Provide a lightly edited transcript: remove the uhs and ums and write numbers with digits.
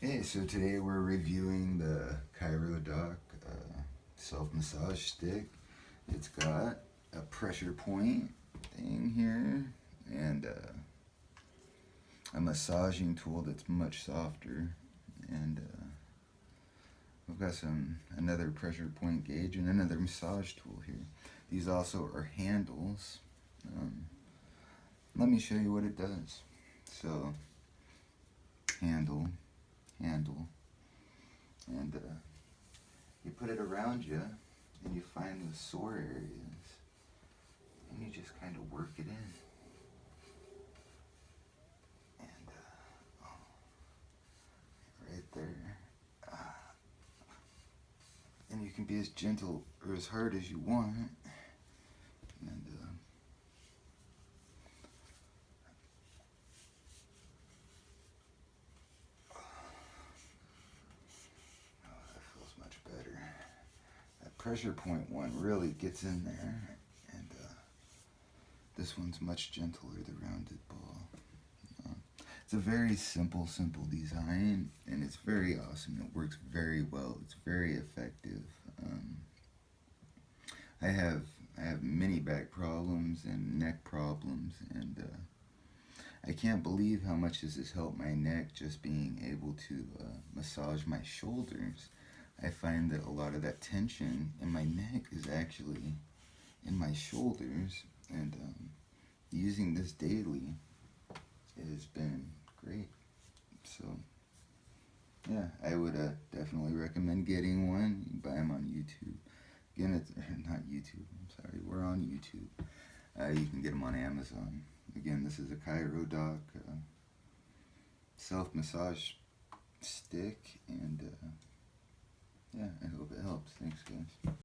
Hey, so today we're reviewing the ChiroDoc self-massage stick. It's got a pressure point thing here and a massaging tool that's much softer, and we've got another pressure point gauge and another massage tool here. These also are handles. Let me show you what it does. So, handle, and you put it around you and you find the sore areas and you just kind of work it in, and right there, and you can be as gentle or as hard as you want, and that feels much better. That pressure point one really gets in there, and this one's much gentler, the rounded ball. It's a very simple design, and it's very awesome. It works very well. It's very effective. I have many back problems and neck problems, and I can't believe how much this has helped my neck, just being able to massage my shoulders. I find that a lot of that tension in my neck is actually in my shoulders, and using this daily, it has been great. So yeah, I would definitely recommend getting one. You can buy them on YouTube. Again, it's not YouTube. I'm sorry, we're on YouTube. You can get them on Amazon. Again, this is a ChiroDoc self-massage stick, and yeah, I hope it helps. Thanks, guys.